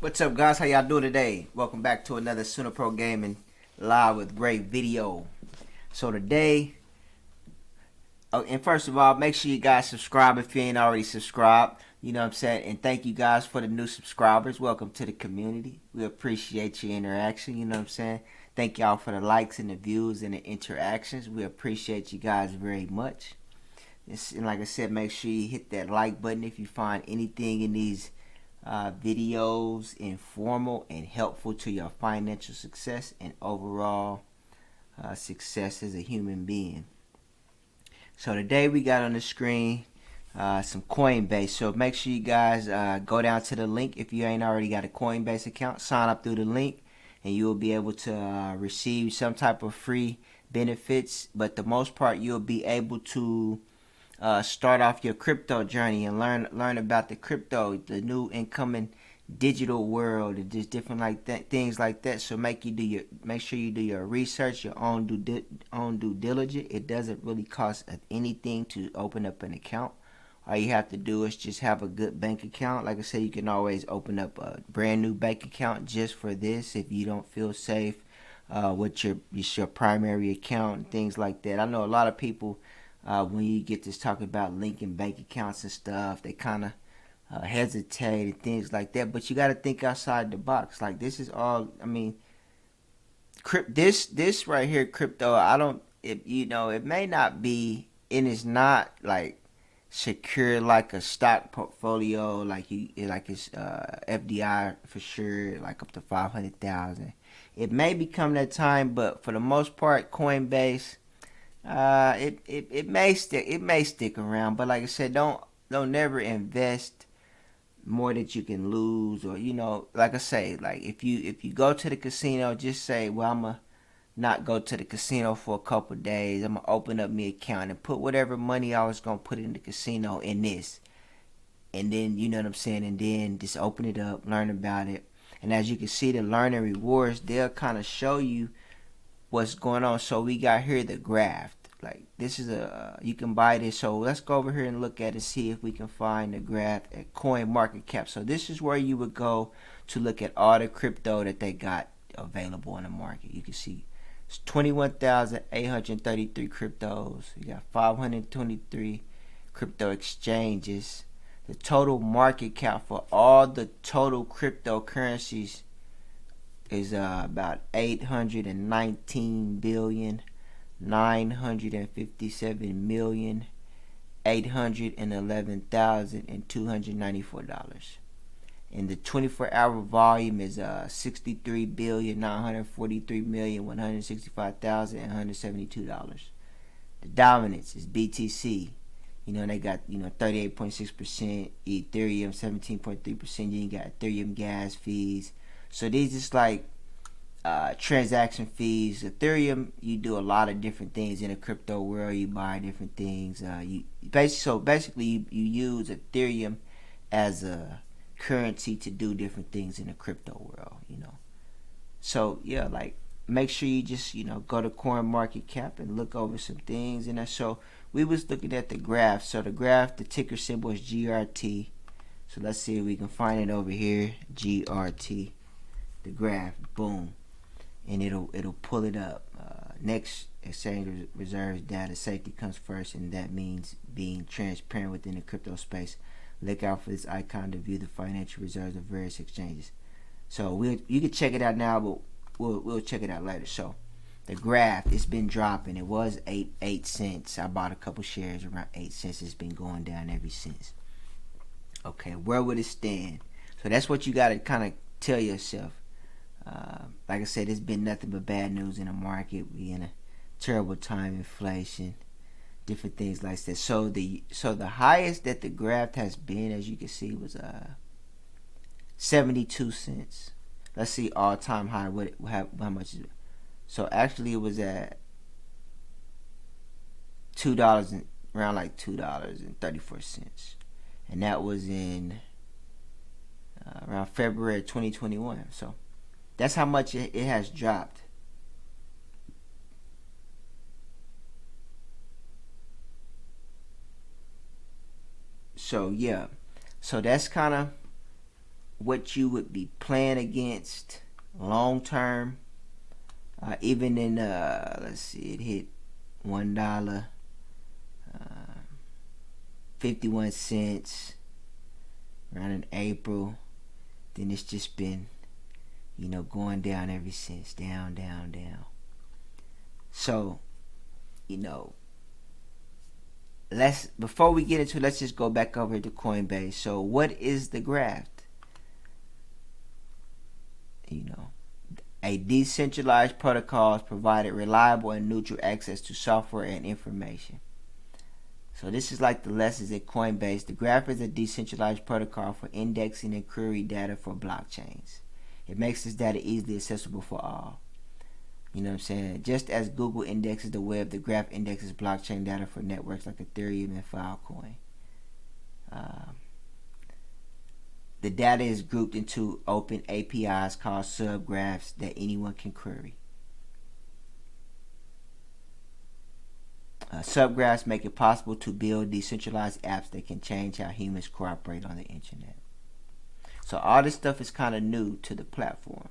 What's up, guys? How y'all doing today? Welcome back to another Sooner Pro Gaming live with great video. So today, and first of all, make sure you guys subscribe if you ain't already subscribed. You know what I'm saying? And thank you guys for the new subscribers. Welcome to the community. We appreciate your interaction. You know what I'm saying? Thank y'all for the likes and the views and the interactions. We appreciate you guys very much. And like I said, make sure you hit that like button if you find anything in these videos informal and helpful to your financial success and overall success as a human being. So today we got on the screen some Coinbase. So make sure you guys go down to the link if you ain't already got a Coinbase account. Sign up through the link and you will be able to receive some type of free benefits. But the most part, you'll be able to start off your crypto journey and learn about the crypto, the new incoming digital world, and just different like that, things like that. So make sure you do your research, your own due diligence. It doesn't really cost anything to open up an account. All you have to do is just have a good bank account. Like I said, you can always open up a brand new bank account just for this if you don't feel safe with your primary account and things like that. I know a lot of people. When you get to talk about linking bank accounts and stuff, they kind of hesitate and things like that. But you got to think outside the box. Like this is all. I mean, this right here, crypto. It may not be, and it's not like secure like a stock portfolio, like it's FDI for sure, like up to 500,000. It may become that time, but for the most part, Coinbase. It may stick around, but like I said, don't never invest more that you can lose, or like I say, like if you go to the casino, just say, well, I'ma not go to the casino for a couple days. I'm gonna open up my account and put whatever money I was gonna put in the casino in this, and then you know what I'm saying, and then just open it up, learn about it, and as you can see, the learning rewards, they'll kind of show you what's going on. So we got here the graph. Like this is you can buy this. So let's go over here and look at it, see if we can find the graph at Coin Market Cap. So this is where you would go to look at all the crypto that they got available in the market. You can see it's 21,833 cryptos. You got 523 crypto exchanges. The total market cap for all the total cryptocurrencies is about 819,957,811,294. And the 24-hour volume is 63,943,165,172. The dominance is BTC. They got 38.6%, Ethereum 17.3%. You got Ethereum gas fees. So these is like transaction fees. Ethereum, you do a lot of different things in the crypto world. You buy different things. Basically you use Ethereum as a currency to do different things in the crypto world. So yeah, like make sure you just go to Coin Market Cap and look over some things. And so we was looking at the graph. So the graph, the ticker symbol is GRT. So let's see if we can find it over here. GRT. The graph, boom, and it'll pull it up. Next, exchange reserves data safety comes first, and that means being transparent within the crypto space. Look out for this icon to view the financial reserves of various exchanges. So you can check it out now, but we'll check it out later. So the graph, it's been dropping. It was 8 cents. I bought a couple shares around 8 cents. It's been going down ever since. Okay, where would it stand? So that's what you got to kind of tell yourself. Like I said, it's been nothing but bad news in the market. We in a terrible time, inflation, different things like that. So the highest that the graph has been, as you can see, was 72 cents. Let's see all time high. How much is it? So actually, it was at $2 and around like $2.34, and that was in around February 2021. So that's how much it has dropped. So yeah, so that's kind of what you would be playing against long term. Even in let's see, it hit $1, 51 cents around in April. Then it's just been, going down ever since. Down, down, down. So, before we get into it, let's just go back over to Coinbase. So what is the graph? A decentralized protocol provided reliable and neutral access to software and information. So this is like the lessons in Coinbase. The graph is a decentralized protocol for indexing and query data for blockchains. It makes this data easily accessible for all. You know what I'm saying? Just as Google indexes the web, the graph indexes blockchain data for networks like Ethereum and Filecoin. The data is grouped into open APIs called subgraphs that anyone can query. Subgraphs make it possible to build decentralized apps that can change how humans cooperate on the internet. So all this stuff is kind of new to the platform.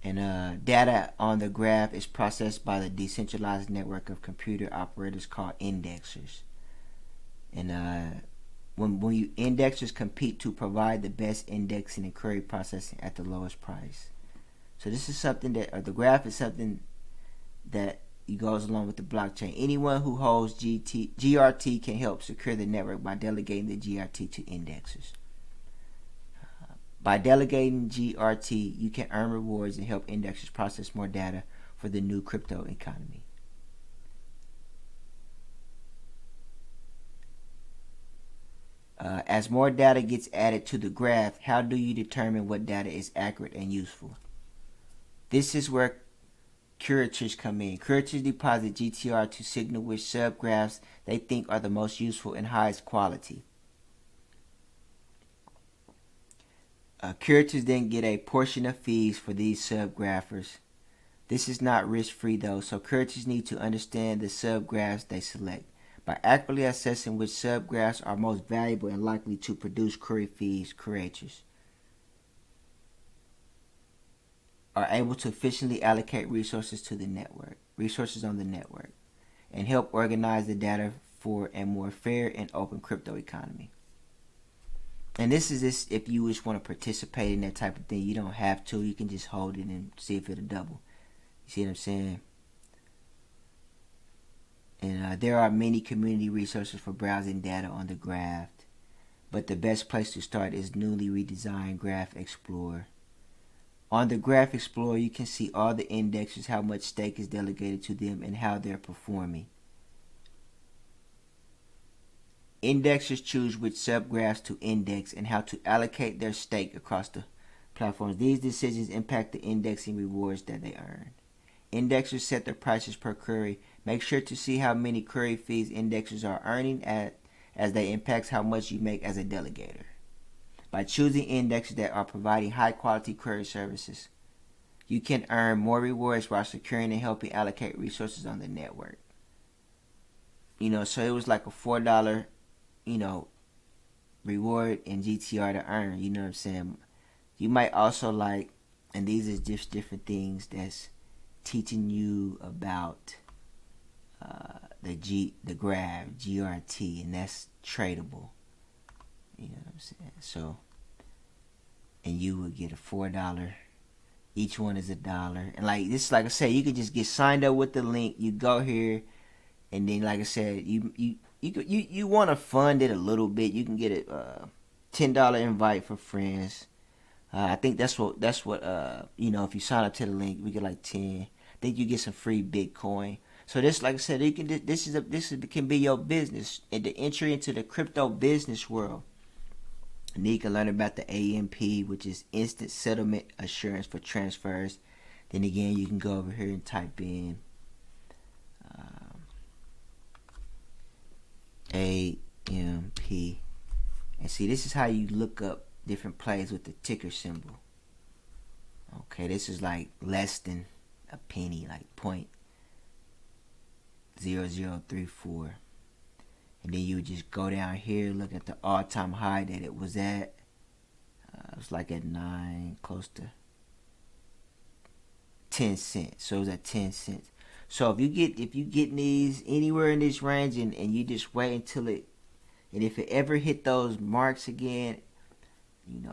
And data on the graph is processed by the decentralized network of computer operators called indexers. And when indexers compete to provide the best indexing and query processing at the lowest price. So this is something that, the graph is something that goes along with the blockchain. Anyone who holds GRT can help secure the network by delegating the GRT to indexers. By delegating GRT, you can earn rewards and help indexers process more data for the new crypto economy. As more data gets added to the graph, how do you determine what data is accurate and useful? This is where curators come in. Curators deposit GTR to signal which subgraphs they think are the most useful and highest quality. Curators then get a portion of fees for these subgraphers. This is not risk-free though, so curators need to understand the subgraphs they select. By accurately assessing which subgraphs are most valuable and likely to produce query fees, curators are able to efficiently allocate resources on the network, and help organize the data for a more fair and open crypto economy. And this is if you just want to participate in that type of thing. You don't have to. You can just hold it and see if it'll double. You see what I'm saying? And there are many community resources for browsing data on the graph, but the best place to start is newly redesigned Graph Explorer. On the Graph Explorer, you can see all the indexers, how much stake is delegated to them, and how they're performing. Indexers choose which subgraphs to index and how to allocate their stake across the platforms. These decisions impact the indexing rewards that they earn. Indexers set their prices per query. Make sure to see how many query fees indexers are earning as they impact how much you make as a delegator. By choosing indexers that are providing high quality query services, you can earn more rewards while securing and helping allocate resources on the network. So it was like a $4, reward in GTR to earn. You know what I'm saying? You might also and these are just different things that's teaching you about the graph GRT, and that's tradable. You know what I'm saying? So, and you would get a $4. Each one is $1. And this, like I said, you could just get signed up with the link. You go here, and then, like I said, you want to fund it a little bit. You can get a $10 invite for friends. I think that's what if you sign up to the link, we get 10. I think you get some free Bitcoin. So this, like I said, this can be your business, and the entry into the crypto business world. And then you can learn about the AMP, which is Instant Settlement Assurance for transfers. Then again, you can go over here and type in AMP, and see, this is how you look up different plays with the ticker symbol. Okay, this is less than a penny, 0.0034. And then you would just go down here, look at the all-time high that it was at. it's like at 9, close to 10 cents. So it was at 10 cents. So if you getting these anywhere in this range, and you just wait until it, and if it ever hit those marks again,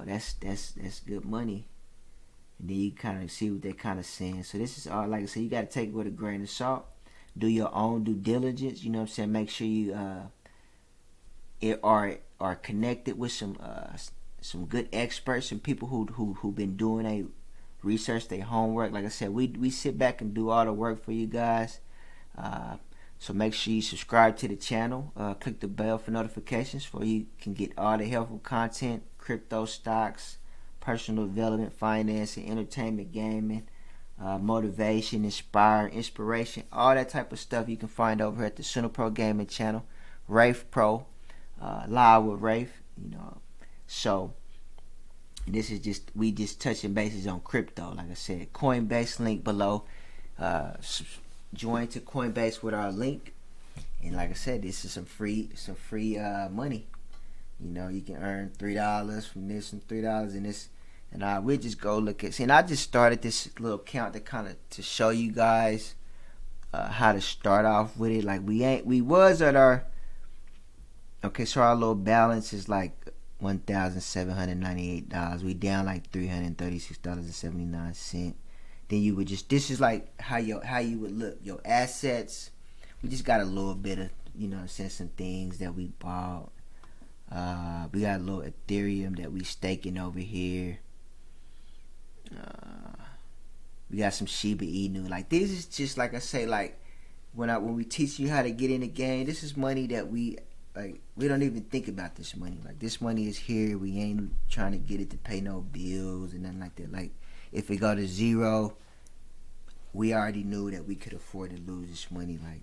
that's good money. And then you kind of see what they're kind of saying. So this is all, like I said, you got to take it with a grain of salt. Do your own due diligence. You know what I'm saying? Make sure you are connected with some good experts and people who been doing a research, their homework. Like I said, we sit back and do all the work for you guys. So make sure you subscribe to the channel. Click the bell for notifications so you can get all the helpful content, crypto, stocks, personal development, finance, and entertainment, gaming, motivation, inspiration, all that type of stuff you can find over at the Center Pro Gaming channel, Rafe Pro, live with Rafe. So this is we just touching bases on crypto. Like I said, Coinbase link below. Join to Coinbase with our link, and like I said, this is some free money. You can earn $3 from this and $3 in this, and we'll just go look at. See, and I just started this little account to show you guys how to start off with it. Like we was at our, okay, so our little balance is like $1,798. We down like $336.79. Then you would just, this is like how you would look. Your assets, we just got a little bit of, some things that we bought. We got a little Ethereum that we staking over here. We got some Shiba Inu. Like, this is just, like I say, like when we teach you how to get in the game, this is money that we don't even think about this money. Like, this money is here. We ain't trying to get it to pay no bills and nothing like that. Like, if it go to zero, we already knew that we could afford to lose this money. Like,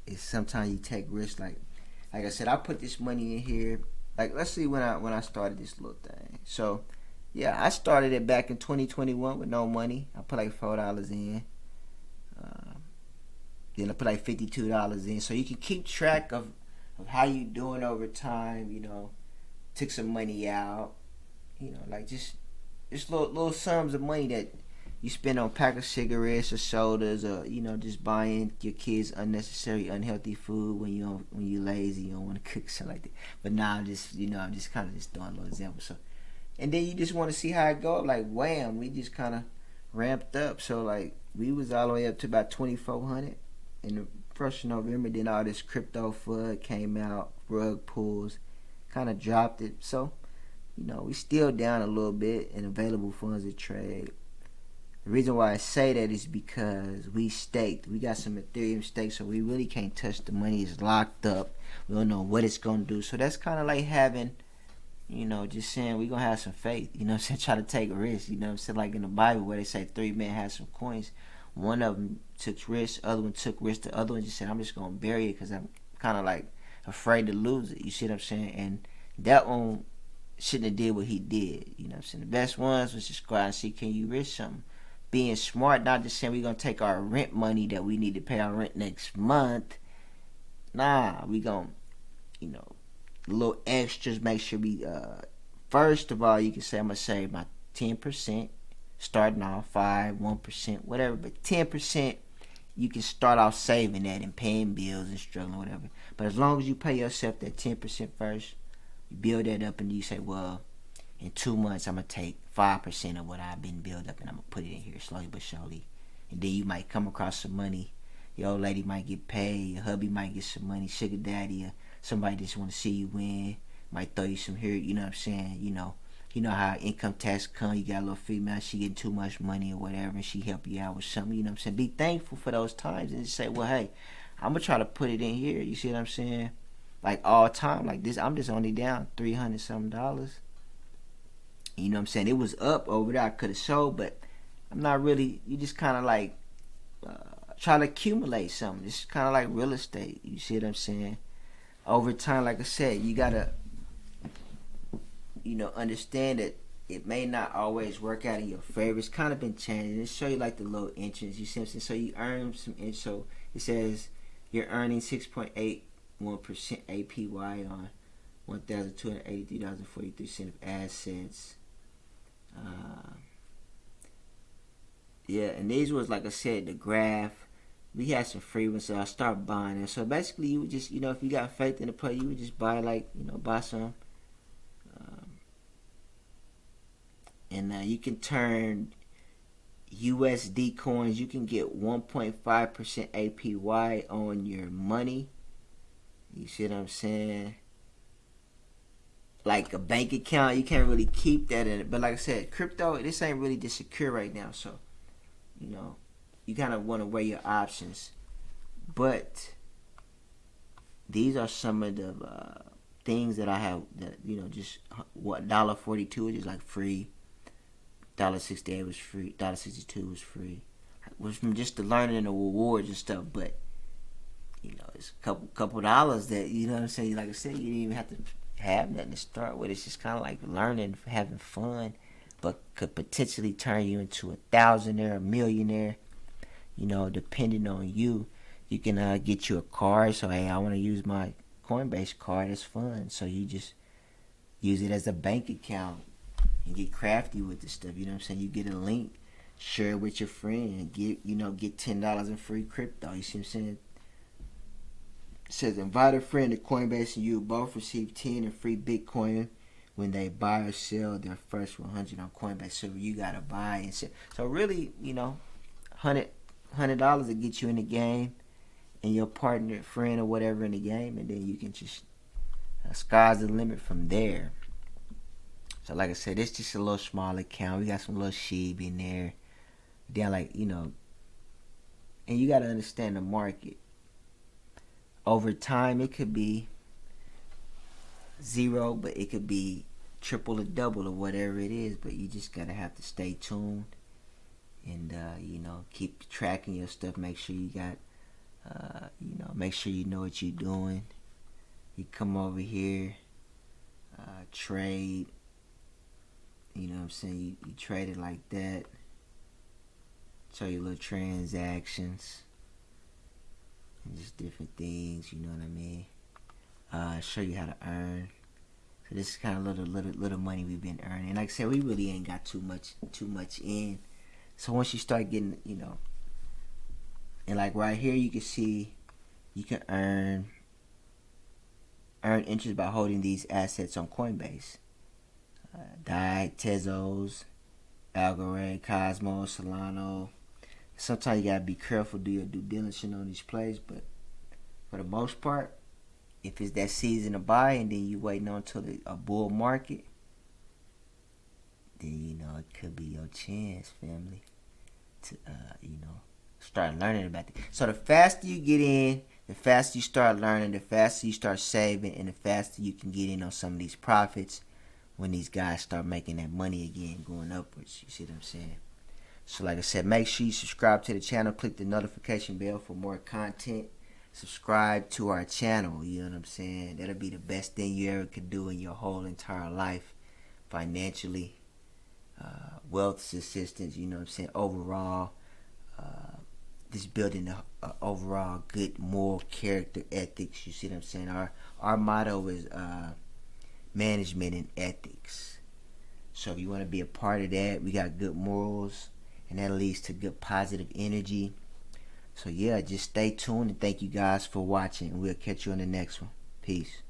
it's sometimes you take risks. Like I said, I put this money in here. Like, let's see when I started this little thing. So, yeah, I started it back in 2021 with no money. I put like $4 in. Then I put like $52 in. So you can keep track of how you doing over time. Took some money out. Like just little sums of money that you spend on pack of cigarettes or sodas, or just buying your kids unnecessary unhealthy food when you lazy, you don't want to cook, something like that. But now I'm just kind of just doing a little example. So, and then you just want to see how it go. Like, wham, we just kind of ramped up. So like we was all the way up to about 2,400 in the 1st of November. Then all this crypto FUD came out, rug pulls, kind of dropped it. So we still down a little bit in available funds to trade. The reason why I say that is because we staked. We got some Ethereum staked, so we really can't touch the money. It's locked up. We don't know what it's going to do. So that's kind of like having, just saying we're going to have some faith. Try to take a risk. Like in the Bible where they say 3 men had some coins. One of them took risks. The other one took risks. The other one just said, I'm just going to bury it because I'm kind of like afraid to lose it. You see what I'm saying? And that one shouldn't have did what he did. The best ones was just go out and see, can you risk something? Being smart, not just saying we're going to take our rent money that we need to pay our rent next month. Nah, we going to, little extras, make sure we, first of all, you can say I'm going to save my 10%, starting off 5%, 1%, whatever, but 10%, you can start off saving that and paying bills and struggling, whatever. But as long as you pay yourself that 10% first, you build that up and you say, well, in 2 months, I'm going to take 5% of what I've been built up and I'm going to put it in here slowly but surely. And then you might come across some money. Your old lady might get paid. Your hubby might get some money. Sugar daddy or somebody just want to see you win. Might throw you some here. You know what I'm saying? You know how income tax come. You got a little female. She getting too much money or whatever. And she help you out with something. You know what I'm saying? Be thankful for those times and just say, well, hey, I'm going to try to put it in here. You see what I'm saying? Like all time. Like this, I'm just only down $300 something. You know what I'm saying? It was up over there. I could have sold, but I'm not really. You just kind of like try to accumulate something. It's kind of like real estate. You see what I'm saying? Over time, like I said, you gotta, understand that it may not always work out in your favor. It's kind of been changing. It show you like the little entrance. You see what I'm saying? So you earn some. So it says you're earning 6.81% APY on $1,283.43 of assets. Yeah, and these was, like I said, the Graph. We had some free ones, so I started buying them. So basically, you would just, if you got faith in the play, you would just buy, like, buy some. And you can turn USD coins. You can get 1.5% APY on your money. You see what I'm saying? Like a bank account, you can't really keep that in it. But like I said, crypto, this ain't really just secure right now. So, you kind of want to weigh your options. But these are some of the things that I have that, just what $1.42 is like free. $1.68 was free. $1.62 was free. It was from just the learning and the rewards and stuff. But it's a couple dollars that, what I'm saying. Like I said, you didn't even have to have nothing to start with. It's just kind of like learning, having fun, but could potentially turn you into a thousandaire, a millionaire. Depending on you. You can get you a card. So hey, I want to use my Coinbase card. It's fun. So you just use it as a bank account and get crafty with the stuff. You know what I'm saying? You get a link, share it with your friend, and get $10 in free crypto. You see what I'm saying? It says invite a friend to Coinbase and you both receive 10 in free Bitcoin when they buy or sell their first 100 on Coinbase. So you gotta buy and sell. So really, $100 to get you in the game and your partner, friend, or whatever in the game, and then you can just sky's the limit from there. So like I said, it's just a little small account. We got some little sheep in there. Then and you gotta understand the market. Over time, it could be zero, but it could be triple or double or whatever it is. But you just gotta have to stay tuned and keep tracking your stuff. Make sure you got make sure you know what you're doing. You come over here, trade. You know what I'm saying? You trade it like that. Show your little transactions and just different things. You know what I mean? Show you how to earn. So this is kind of little money we've been earning. Like I said, we really ain't got too much in. So once you start getting, and like right here, you can see you can earn interest by holding these assets on Coinbase. DAI, Tezos, Algorand, Cosmos, Solano. Sometimes you gotta be careful, do your due diligence on these plays, but for the most part, if it's that season to buy and then you waiting until a bull market, then it could be your chance, family, to start learning about it. So the faster you get in, the faster you start learning, the faster you start saving, and the faster you can get in on some of these profits when these guys start making that money again, going upwards. You see what I'm saying? So like I said, make sure you subscribe to the channel. Click the notification bell for more content. Subscribe to our channel. You know what I'm saying? That'll be the best thing you ever could do in your whole entire life. Financially. Wealth assistance. You know what I'm saying? Overall. Just building a overall good moral character ethics. You see what I'm saying? Our motto is management and ethics. So if you want to be a part of that, we got good morals, and that leads to good positive energy. So yeah, just stay tuned, and thank you guys for watching, and we'll catch you on the next one. Peace.